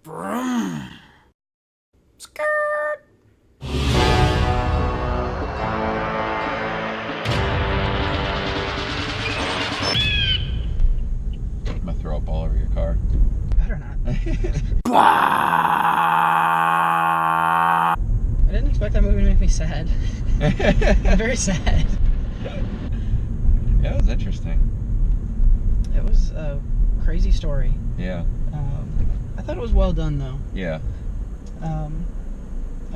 Vroom. Skirt. I'm gonna throw up all over your car. Better not. I didn't expect that movie to make me sad. I'm very sad. Yeah, it was interesting. It was a crazy story. Yeah. I thought it was well done, though. Yeah. I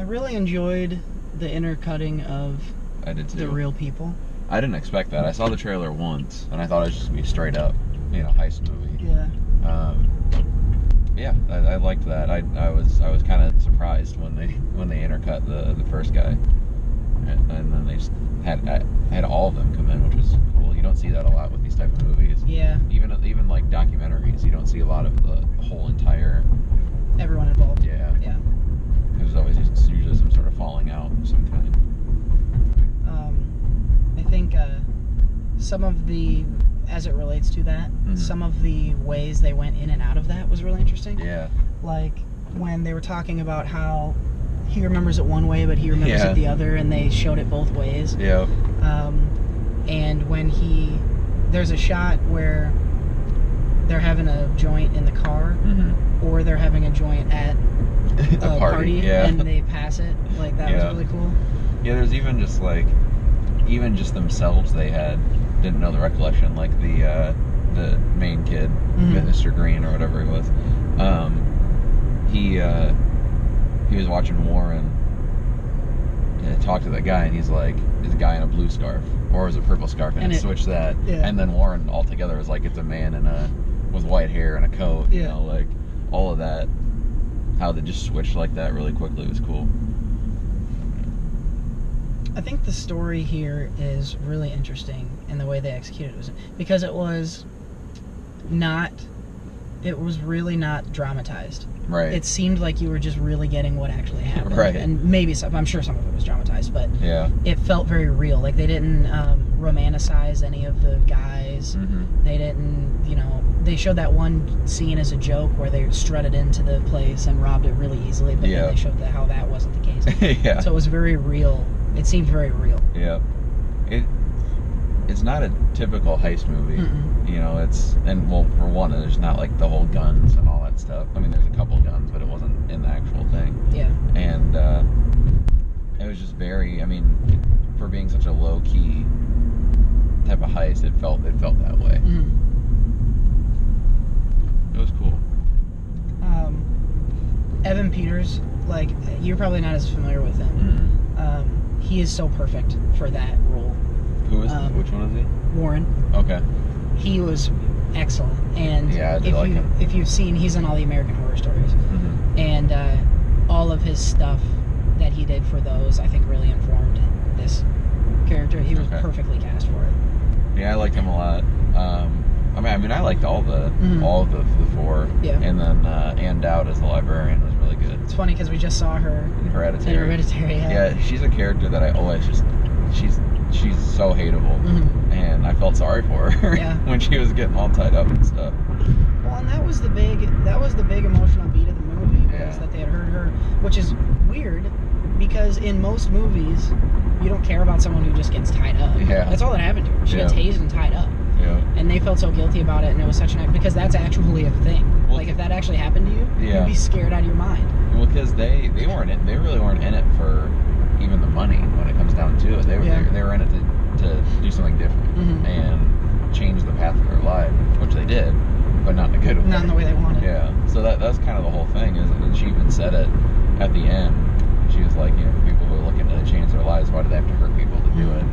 really enjoyed the intercutting of I did too. the real people. I didn't expect that. I saw the trailer once, and I thought it was just gonna be straight up, heist movie. Yeah. Yeah, I liked that. I was kind of surprised when they intercut the first guy, and then they just had all of them come in, which was cool. You don't see that a lot with these type of movies. Yeah. Even like documentaries, you don't see a lot of the whole entire. Everyone involved. Yeah. Yeah. There's always usually some sort of falling out of some kind. I think some of the, as it relates to that, some of the ways they went in and out of that was really interesting. Yeah. Like when they were talking about how he remembers it one way, but he remembers it the other, and they showed it both ways. Yeah. And when there's a shot where they're having a joint in the car, or they're having a joint at a party, yeah. and they pass it. Like, that was really cool. Yeah, there's even just themselves, they didn't know the recollection, like the main kid, Mr. Green or whatever he was. He was watching Warren talk to that guy, and he's like, "Is a guy in a blue scarf, or is it a purple scarf?" And it switched that, and then Warren altogether was like, "It's a man with white hair and a coat." Like all of that. How they just switched like that really quickly was cool. I think the story here is really interesting in the way they executed it, because it was really not dramatized. Right. It seemed like you were just really getting what actually happened. Right. And maybe I'm sure some of it was dramatized, but yeah, it felt very real. Like, they didn't romanticize any of the guys. They didn't, they showed that one scene as a joke where they strutted into the place and robbed it really easily, but then they showed how that wasn't the case. Yeah. So it was very real. It seemed very real. Yeah. It's not a typical heist movie. For one, there's not like the whole guns and all that stuff. I mean, there's a couple guns, but it wasn't in the actual thing. Yeah. And it was just very, for being such a low key type of heist, it felt that way. It was cool. Evan Peters, like, you're probably not as familiar with him. He is so perfect for that role. Who is he? Which one is he? Warren. Okay. He was excellent, and yeah, I did like him. If you've seen, he's in all the American Horror Stories, and all of his stuff that he did for those, I think, really informed this character. He was perfectly cast for it. Yeah, I liked him a lot. I liked all the four. Yeah. And then Ann Dowd as the librarian was really good. It's funny because we just saw her in Hereditary. Yeah, she's a character that I always she's so hateable, and I felt sorry for her when she was getting all tied up and stuff. Well, and that was the big emotional beat of the movie, was that they had hurt her, which is weird because in most movies you don't care about someone who just gets tied up. Yeah. That's all that happened to her. She got tased and tied up. Yeah. And they felt so guilty about it, and it was such because that's actually a thing. Well, like, if that actually happened to you, you'd be scared out of your mind. Well, because they really weren't in it for even the money when it comes down to it. They were in it to do something different and change the path of their life, which they did, but not in a good way. Not in the way they wanted. Yeah. So that's kind of the whole thing, and she even said it at the end. She was like, people who are looking to change their lives, why do they have to hurt people to do it?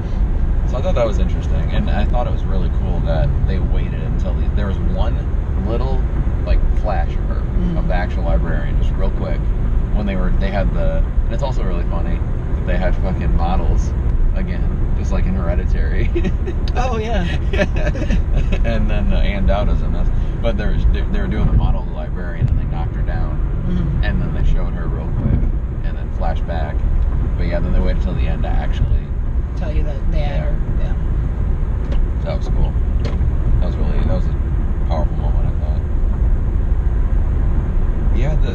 So I thought that was interesting, and I thought it was really cool that they waited until there was one little flash of her, of the actual librarian, just real quick, when they had and it's also really funny that they had fucking models again, just like in Hereditary. Oh yeah. And then Ann Dowd was in this, but they were doing the model of the librarian, and they knocked her down, and then they showed her real quick, and then flashed back. But yeah, then they waited until the end to actually tell you that they had her. Yeah. That was cool. That was a powerful moment, I thought. Yeah, the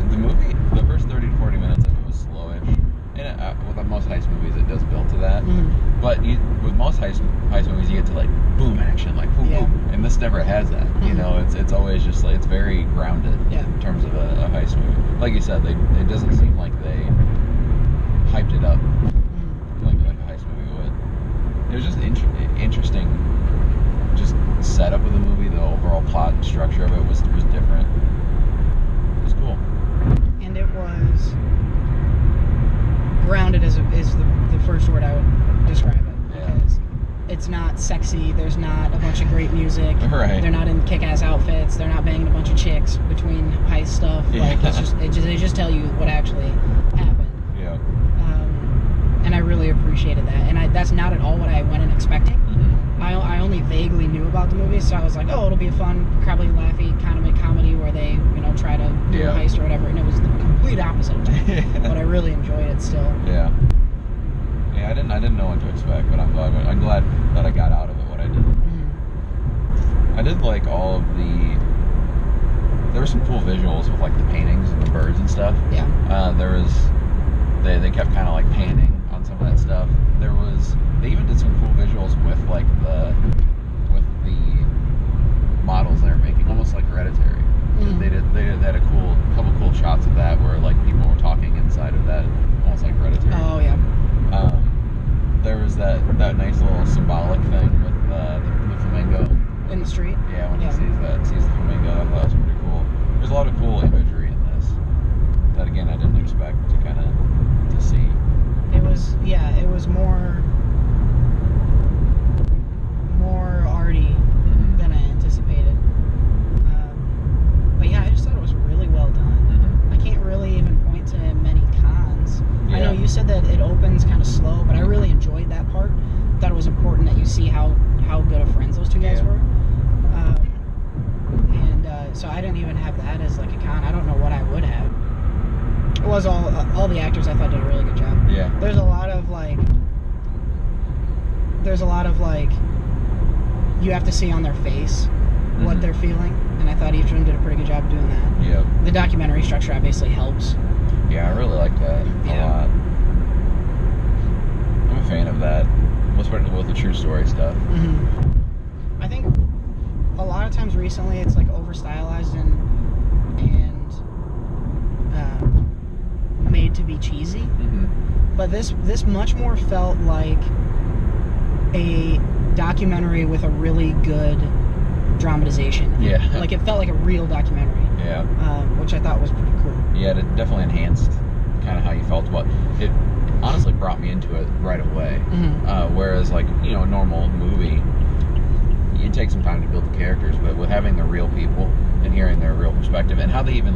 most heist movies, it does build to that. Mm-hmm. But with most heist movies, you get to like boom action, like boom, boom, and this never has that. Mm-hmm. You know, it's always just like, it's very grounded in terms of a heist movie. Like you said, it doesn't seem like they hyped it up like a heist movie would. It was just interesting, just setup of the movie. The overall plot and structure of it was different. It was cool. And it was grounded is the first word I would describe it. Yeah. Because it's not sexy. There's not a bunch of great music. Right. They're not in kick-ass outfits. They're not banging a bunch of chicks between heist stuff. Yeah. Like they just tell you what actually happened. Yeah. And I really appreciated that. And that's not at all what I went in expecting. Mm-hmm. I only vaguely knew about the movie, so I was like, oh, it'll be a fun, probably laughy kind of a comedy where they, try to do a heist or whatever. And it was the complete opposite of that. But I really enjoyed it still. Yeah. Yeah, I didn't know what to expect, but I'm glad that I got out of it what I did. Mm-hmm. I did like all of there were some cool visuals with like the paintings and the birds and stuff. Yeah. They kept kind of like panning on some of that stuff. They even did some cool visuals with like the models they were making, almost like Hereditary. Mm-hmm. They had a couple cool shots of that where like people were talking inside of that, almost like Hereditary. Oh yeah. There was that nice little symbolic thing with the flamingo In the street. Yeah, when he sees the flamingo, I thought that was pretty cool. There's a lot of cool imagery in this that again I didn't expect to see. It was more arty than I anticipated. But yeah, I just thought it was really well done. Mm-hmm. I can't really even point to many cons. Yeah. I know you said that it opens kind of slow, but I really enjoyed that part. Thought it was important that you see how good of friends those two guys were. So I didn't even have that as like a con. I don't know what I would have. It was all the actors I thought did a really good job. Yeah. There's a lot of like you have to see on their face what they're feeling, and I thought each of them did a pretty good job doing that. Yeah. The documentary structure obviously helps. Yeah, I really like that a lot. I'm a fan of that. Especially with the true story stuff. Mm-hmm. I think a lot of times recently it's like over stylized and made to be cheesy. Mm-hmm. But this much more felt like a documentary with a really good dramatization. Yeah. Like it felt like a real documentary. Yeah. Which I thought was pretty cool. Yeah, it definitely enhanced kind of how you felt about it. Honestly brought me into it right away. Mm-hmm. Whereas like, a normal movie, you take some time to build the characters, but with having the real people and hearing their real perspective and how they even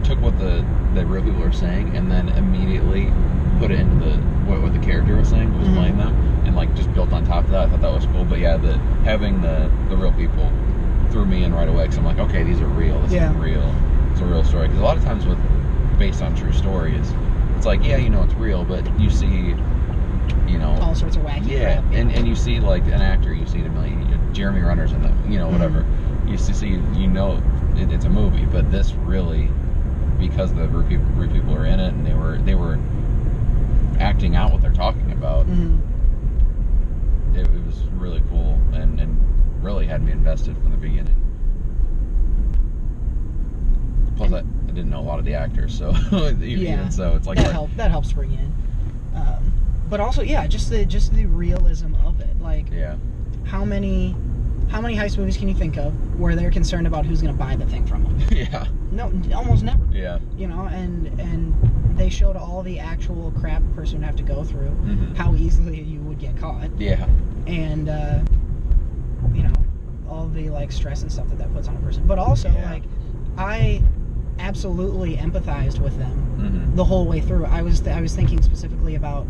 took what the real people were saying and then immediately put it into what the character was saying, who was playing them, and like just built on top of that. I thought that was cool. But yeah, having the real people threw me in right away because I'm like, okay, these are real. This is real. It's a real story. Because a lot of times based on true stories, it's like, yeah, it's real, but you see, all sorts of wacky crap. And you see like an actor, you see it a million, Jeremy Renner's in them, whatever. You see, it's a movie, but this really, because the real people are in it and they were acting out what they're talking about. It was really cool and really had me invested from the beginning. Plus, I didn't know a lot of the actors, so even so, it's like that helps bring you in. But also, just the realism of it. Like, how many heist movies can you think of where they're concerned about who's going to buy the thing from them? Yeah. No, almost never. Yeah. And they showed all the actual crap a person would have to go through, how easily you would get caught. Yeah. And all the like stress and stuff that puts on a person. But also like I absolutely empathized with them the whole way through. I was thinking specifically about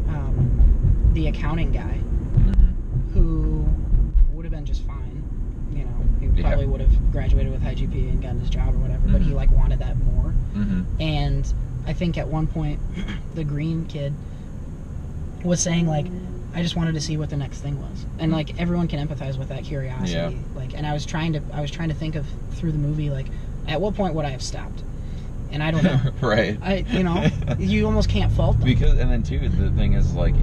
the accounting guy who would have been just fine. He probably would have graduated with high GPA and gotten his job or whatever, but he like wanted that more. And I think at one point the green kid was saying like, I just wanted to see what the next thing was, and like everyone can empathize with that curiosity. Like, and I was trying to think of through the movie like, at what point would I have stopped? and I don't know. Right. You almost can't fault them. Because, and then too, the thing is, like,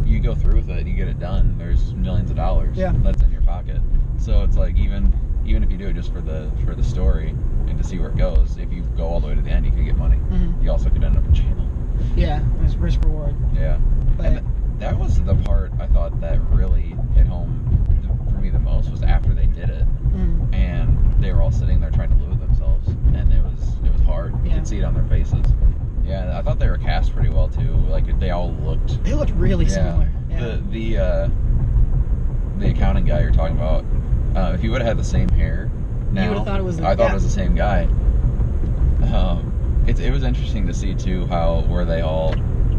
you go through with it, you get it done, there's millions of dollars that's in your pocket. So it's like, even if you do it just for the story and to see where it goes, if you go all the way to the end, you could get money. Mm-hmm. You also could end up in jail. Yeah, it was risk reward. Yeah. But and that was the part I thought that really hit home for me the most, was after they did it, and they were all sitting there trying to live with themselves, and it was hard. You could see it on their faces. Yeah, I thought they were cast pretty well too. Like, they all looked. They looked really similar. Yeah. The accounting guy you're talking about, if he would have had the same hair, now you would have thought it was. I thought it was the same guy. It was interesting to see too where they all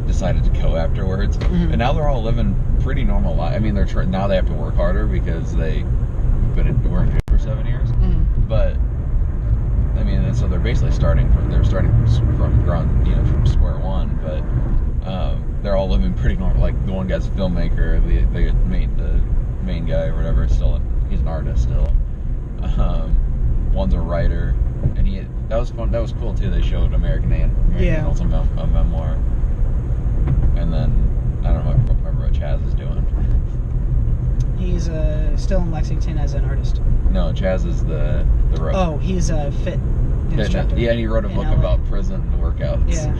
decided to go afterwards, and now they're all living pretty normal life. I mean, now they have to work harder because they've been in jail for 7 years. But I mean, and so they're basically starting from ground, from square one. But they're all living pretty normal. Like, the one guy's a filmmaker, the main guy or whatever, he's an artist still. One's a writer, and that was fun. That was cool too. They showed American Idol's a memoir, and then I don't remember what Chaz is doing. He's still in Lexington as an artist. No, Chaz is the road. Oh, he's a fit instructor. Yeah, and he wrote a book about prison workouts. Yeah.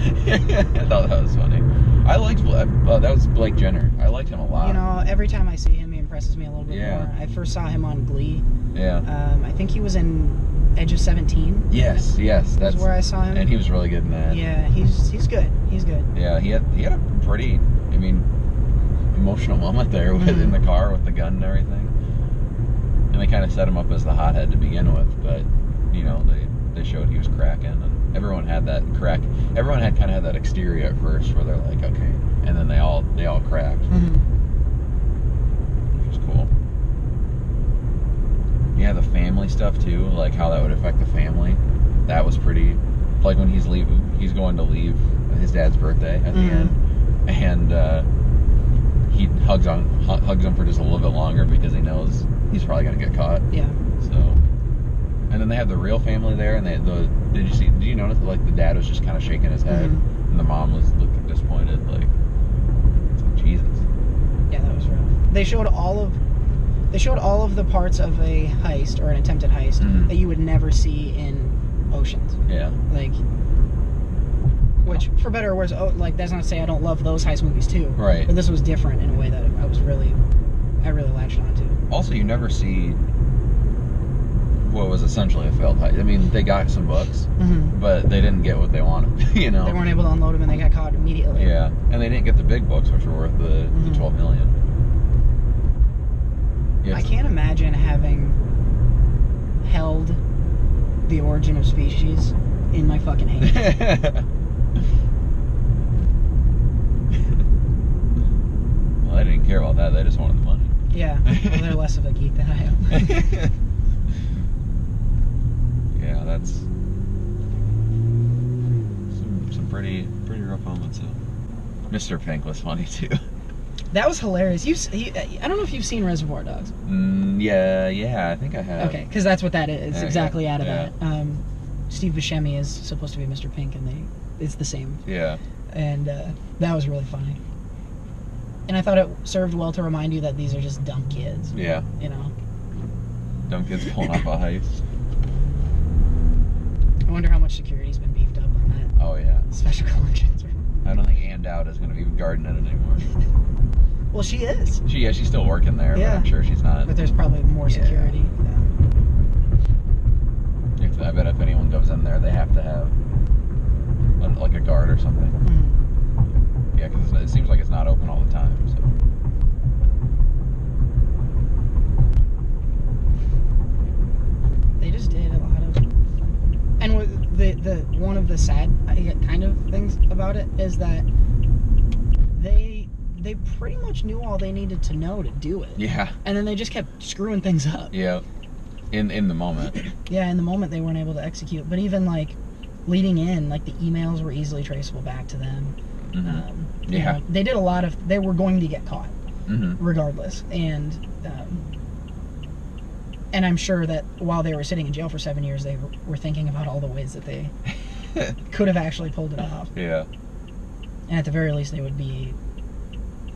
I thought that was funny. I liked that was Blake Jenner. I liked him a lot. Every time I see him, he impresses me a little bit more. I first saw him on Glee. Yeah. I think he was in Edge of 17. Yes, that's where I saw him. And he was really good in that. Yeah, he's good. He's good. Yeah, he had a pretty, emotional moment there in the car with the gun and everything. And they kind of set him up as the hothead to begin with, but they showed he was cracking, and everyone had that crack. Everyone had kind of had that exterior at first where they're like, okay, and then they all cracked. Which was cool. Yeah, the family stuff too, like how that would affect the family. That was pretty. Like when he's going to leave his dad's birthday at the end, and he hugs him for just a little bit longer because he knows he's probably gonna get caught. Yeah. So, and then they had the real family there, and did you notice that, like, the dad was just kind of shaking his head, and the mom was looking disappointed, like Jesus. Yeah, that was rough. They showed all of the parts of a heist or an attempted heist that you would never see in Oceans. Yeah. Like, which, for better or worse, that's not to say I don't love those heist movies too. Right. But this was different in a way that I really latched onto. Also, you never see what was essentially a failed heist. I mean, they got some books, but they didn't get what they wanted. They weren't able to unload them, and they got caught immediately. Yeah, and they didn't get the big books, which were worth the $12 million. Yes. I can't imagine having held The Origin of Species in my fucking hand. Well, they didn't care about that. They just wanted the money. Yeah, well, they're less of a geek than I am. Yeah, that's some pretty rough moments. So. Mr. Pink was funny too. That was hilarious. I don't know if you've seen Reservoir Dogs. Yeah, I think I have. Okay, because that's what that is. It's exactly out of that. Yeah. Steve Buscemi is supposed to be Mr. Pink, and it's the same. Yeah. And that was really funny. And I thought it served well to remind you that these are just dumb kids. Yeah. Dumb kids pulling off a heist. I wonder how much security's been beefed up on that. Oh, yeah. Special collections. I don't think Ann Dowd is going to be guarding it anymore. Well, she is. She's still working there, but I'm sure she's not. But there's probably more security. Yeah. I bet if anyone goes in there, they have to have like a guard or something. Yeah, because it seems like it's not open all the time. So. They just did a lot of, and the one of the sad kind of things about it is that they pretty much knew all they needed to know to do it. Yeah. And then they just kept screwing things up. Yeah. In the moment. Yeah, in the moment they weren't able to execute. But even like leading in, like the emails were easily traceable back to them. Yeah. They did a lot of. They were going to get caught, regardless, and I'm sure that while they were sitting in jail for 7 years, they were thinking about all the ways that they could have actually pulled it off. Yeah. And at the very least, they would be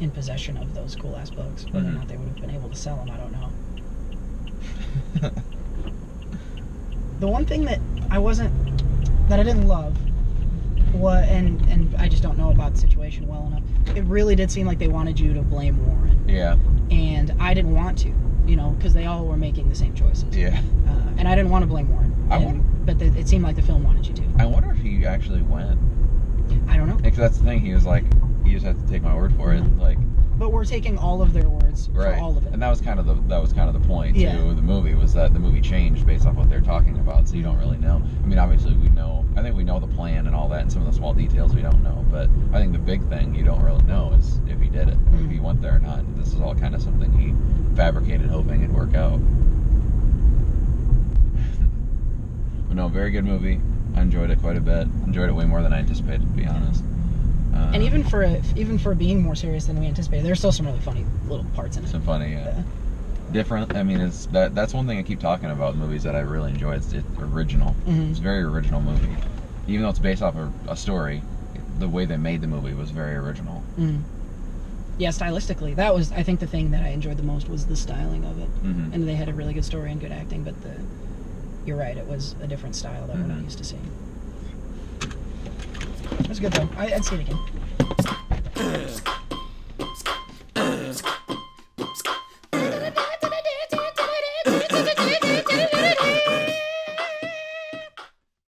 in possession of those cool-ass books. Whether or not they would have been able to sell them, I don't know. The one thing that I didn't love, and I just don't know about the situation well enough, it really did seem like they wanted you to blame Warren. Yeah. And I didn't want to, because they all were making the same choices. Yeah. And I didn't want to blame Warren. But it seemed like the film wanted you to. I wonder if he actually went. I don't know. Because that's the thing. He was like, you just have to take my word for it. Like. But we're taking all of their words for all of it. And that was kind of the point too. The movie was that the movie changed based off what they're talking about, so you don't really know. I mean, obviously we know. I think we know the plan and all that, and some of the small details we don't know. But I think the big thing you don't really know is if he did it, if he went there or not. And this is all kind of something he fabricated, hoping it'd work out. But no, very good movie. I enjoyed it quite a bit. Enjoyed it way more than I anticipated, to be honest. And even for being more serious than we anticipated, there's still some really funny little parts in it. Some funny, yeah. Different. I mean, that's one thing I keep talking about in movies that I really enjoy. It's original. It's a very original movie. Even though it's based off of a story, the way they made the movie was very original. Yeah, stylistically, that was, I think, the thing that I enjoyed the most was the styling of it. And they had a really good story and good acting, but you're right, it was a different style that we're not used to seeing. It was good though. I'd see it again.